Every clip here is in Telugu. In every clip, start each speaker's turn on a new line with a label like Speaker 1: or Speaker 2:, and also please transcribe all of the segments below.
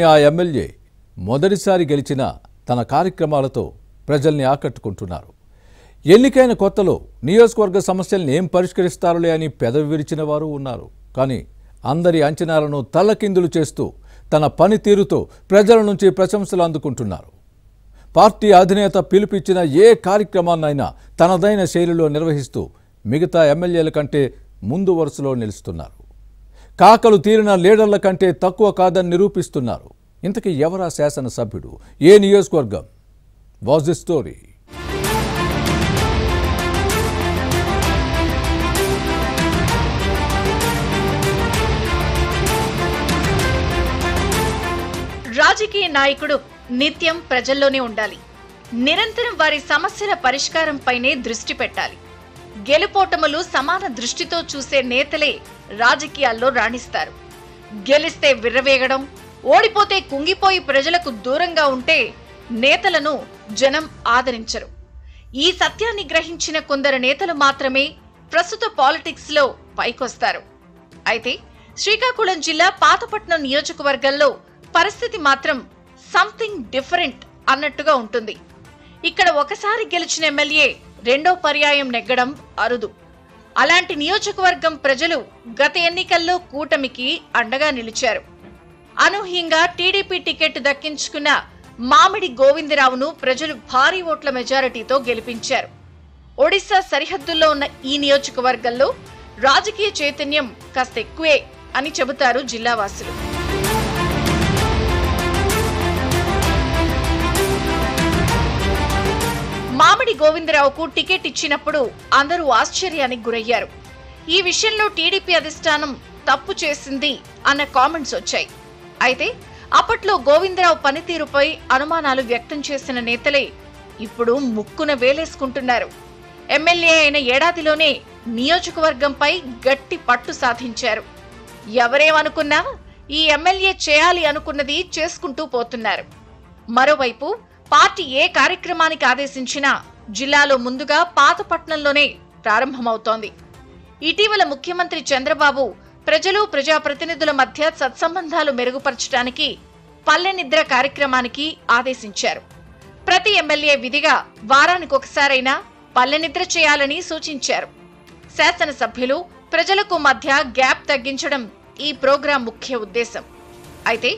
Speaker 1: ఆ ఎమ్మెల్యే మొదటిసారి గెలిచిన తన కార్యక్రమాలతో ప్రజల్ని ఆకట్టుకుంటున్నారు. ఎన్నికైన కొత్తలో నియోజకవర్గ సమస్యల్ని ఏం పరిష్కరిస్తారులే అని పెదవి విరిచిన వారు ఉన్నారు. కానీ అందరి అంచనాలను తల్లకిందులు చేస్తూ తన పనితీరుతో ప్రజల నుంచి ప్రశంసలు అందుకుంటున్నారు. పార్టీ అధినేత పిలుపిచ్చిన ఏ కార్యక్రమాన్నైనా తనదైన శైలిలో నిర్వహిస్తూ మిగతా ఎమ్మెల్యేల కంటే ముందు వరుసలో నిలుస్తున్నారు. కాకలు తీరిన లీడర్ల కంటే తక్కువ కాదని నిరూపిస్తున్నారు. ఇంతకీ ఎవరా శాసనసభ్యుడు? ఏ నియోజకవర్గం? Was the story?
Speaker 2: రాజకీయ నాయకుడు నిత్యం ప్రజల్లోనే ఉండాలి. నిరంతరం వారి సమస్యల పరిష్కారంపైనే దృష్టి పెట్టాలి. గెలుపోటములు సమాన దృష్టితో చూసే నేతలే రాజకీయాల్లో రాణిస్తారు. గెలిస్తే విర్రవేగడం, ఓడిపోతే కుంగిపోయి ప్రజలకు దూరంగా ఉంటే నేతలను జనం ఆదరించరు. ఈ సత్యాన్ని గ్రహించిన కొందరు నేతలు మాత్రమే ప్రస్తుత పాలిటిక్స్ లో పైకొస్తారు. అయితే శ్రీకాకుళం జిల్లా పాతపట్నం నియోజకవర్గంలో పరిస్థితి మాత్రం సంథింగ్ డిఫరెంట్ అన్నట్టుగా ఉంటుంది. ఇక్కడ ఒకసారి గెలిచిన ఎమ్మెల్యే రెండో పర్యాయం నెగ్గడం అరుదు. అలాంటి నియోజకవర్గం ప్రజలు గత ఎన్నికల్లో కూటమికి అండగా నిలిచారు. అనూహ్యంగా టీడీపీ టికెట్ దక్కించుకున్న మామిడి గోవిందరావును ప్రజలు భారీ ఓట్ల మెజారిటీతో గెలిపించారు. ఒడిశా సరిహద్దుల్లో ఉన్న ఈ నియోజకవర్గంలో రాజకీయ చైతన్యం కాస్త ఎక్కువే అని చెబుతారు జిల్లావాసులు. మామిడి గోవిందరావుకు టికెట్ ఇచ్చినప్పుడు అందరూ ఆశ్చర్యానికి గురయ్యారు. ఈ విషయంలో టీడీపీ అధిష్టానం తప్పు చేసింది అన్న కామెంట్స్ వచ్చాయి. అయితే అప్పట్లో గోవిందరావు పనితీరుపై అనుమానాలు వ్యక్తం చేసిన నేతలే ఇప్పుడు ముక్కున వేలేసుకుంటున్నారు. ఎమ్మెల్యే అయిన ఏడాదిలోనే నియోజకవర్గంపై గట్టి పట్టు సాధించారు. ఎవరేమనుకున్నా ఈ ఎమ్మెల్యే చేయాలి అనుకున్నది చేసుకుంటూ పోతున్నారు. మరోవైపు పార్టీ ఏ కార్యక్రమానికి ఆదేశించినా జిల్లాలో ముందుగా పాతపట్నంలోనే ప్రారంభమవుతోంది. ఇటీవల ముఖ్యమంత్రి చంద్రబాబు ప్రజలు ప్రజాప్రతినిధుల మధ్య సత్సంబంధాలు మెరుగుపరచడానికి పల్లె నిద్ర కార్యక్రమానికి ఆదేశించారు. ప్రతి ఎమ్మెల్యే విధిగా వారానికొకసారైనా పల్లె నిద్ర చేయాలని సూచించారు. శాసనసభ్యులు ప్రజలకు మధ్య గ్యాప్ తగ్గించడం ఈ ప్రోగ్రాం ముఖ్య ఉద్దేశం. అయితే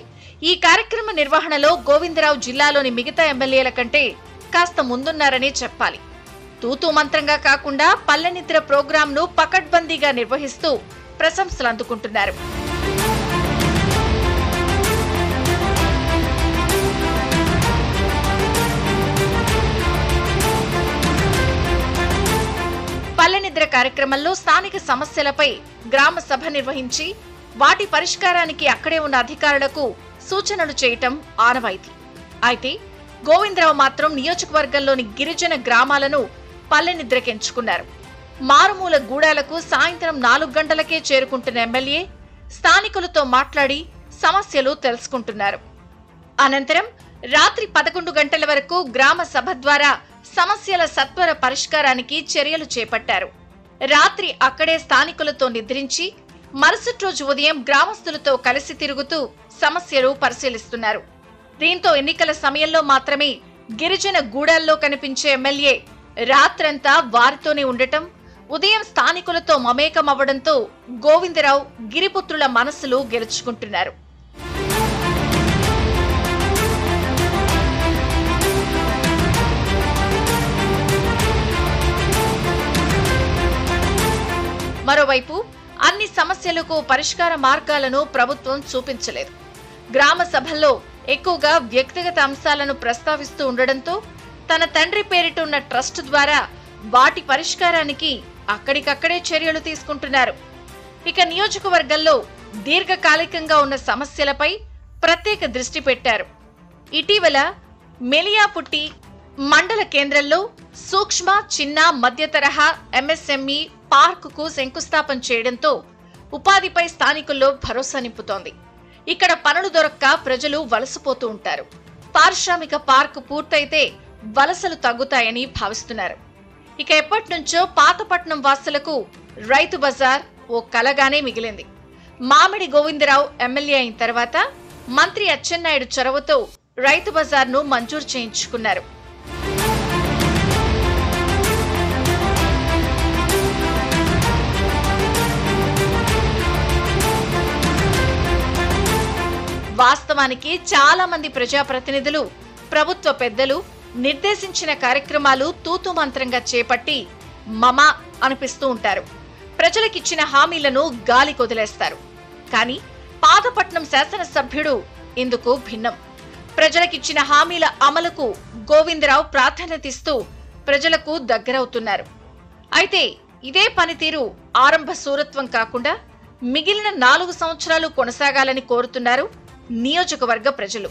Speaker 2: ఈ కార్యక్రమ నిర్వహణలో గోవిందరావు జిల్లాలోని మిగతా ఎమ్మెల్యేల కంటే కాస్త ముందున్నారనే చెప్పాలి. తూతూ మంత్రంగా కాకుండా పల్లె నిద్ర ప్రోగ్రాంను పకడ్బందీగా నిర్వహిస్తూ ప్రశంసలు అందుకుంటున్నారు. పల్లె నిద్ర కార్యక్రమంలో స్థానిక సమస్యలపై గ్రామ సభ నిర్వహించి వాటి పరిష్కారానికి అక్కడే ఉన్న అధికారులకు సూచనలు చేయటం ఆనవాయితీ. అయితే గోవిందరావు మాత్రం నియోజకవర్గంలోని గిరిజన గ్రామాలను పల్లె నిద్రకెంచుకున్నారు. మారుమూల గూడాలకు సాయంత్రం 4 గంటలకే చేరుకుంటున్న ఎమ్మెల్యే స్థానికులతో మాట్లాడి సమస్యలు తెలుసుకుంటున్నారు. అనంతరం రాత్రి 11 గంటల వరకు గ్రామ సభ ద్వారా సమస్యల సత్వర పరిష్కారానికి చర్యలు చేపట్టారు. రాత్రి అక్కడే స్థానికులతో నిద్రించి మరుసటి రోజు ఉదయం గ్రామస్తులతో కలిసి తిరుగుతూ సమస్యలు పరిశీలిస్తున్నారు. దీంతో ఎన్నికల సమయంలో మాత్రమే గిరిజన గూడాల్లో కనిపించే ఎమ్మెల్యే రాత్రంతా వారితోనే ఉండటం, ఉదయం స్థానికులతో మమేకమవ్వడంతో గోవిందరావు గిరిపుత్రుల మనసులు గెలుచుకుంటున్నారు. మరోవైపు అన్ని సమస్యలకు పరిష్కార మార్గాలను ప్రభుత్వం చూపించలేదు. గ్రామ సభల్లో ఎక్కువగా వ్యక్తిగత అంశాలను ప్రస్తావిస్తూ ఉండడంతో తన తండ్రి పేరిట ఉన్న ట్రస్ట్ ద్వారా వాటి పరిష్కారానికి అక్కడికక్కడే చర్యలు తీసుకుంటున్నారు. ఇక నియోజకవర్గంలో దీర్ఘకాలికంగా ఉన్న సమస్యలపై ప్రత్యేక దృష్టి పెట్టారు. ఇటీవల మెలియాపుట్టి మండల కేంద్రంలో సూక్ష్మ, చిన్న, మధ్య తరహా ఎంఎస్ఎంఈ పార్కుకు శంకుస్థాపన చేయడంతో ఉపాధిపై స్థానికుల్లో భరోసా నింపుతోంది. ఇక్కడ పనులు దొరక్క ప్రజలు వలసపోతూ ఉంటారు. పారిశ్రామిక పార్కు పూర్తయితే వలసలు తగ్గుతాయని భావిస్తున్నారు. ఇక ఎప్పటినుంచో పాతపట్నం వాసులకు రైతు బజార్ ఓ కలగానే మిగిలింది. మామిడి గోవిందరావు ఎమ్మెల్యే అయిన తర్వాత మంత్రి అచ్చెన్నాయుడు చొరవతో రైతు బజార్ను మంజూరు చేయించుకున్నారు. వాస్తవానికి చాలా మంది ప్రజాప్రతినిధులు, ప్రభుత్వ పెద్దలు నిర్దేశించిన కార్యక్రమాలు తూతు మంత్రంగా చేపట్టి మమ అనిపిస్తూ ఉంటారు. ప్రజలకిచ్చిన హామీలను గాలి కొదిలేస్తారు. కానీ పాతపట్నం శాసనసభ్యుడు ఇందుకు భిన్నం. ప్రజలకిచ్చిన హామీల అమలుకు గోవిందరావు ప్రాధాన్యత ఇస్తూ ప్రజలకు దగ్గరవుతున్నారు. అయితే ఇదే పనితీరు ఆరంభ సూరత్వం కాకుండా మిగిలిన 4 సంవత్సరాలు కొనసాగాలని కోరుతున్నారు నియోజకవర్గ ప్రజలు.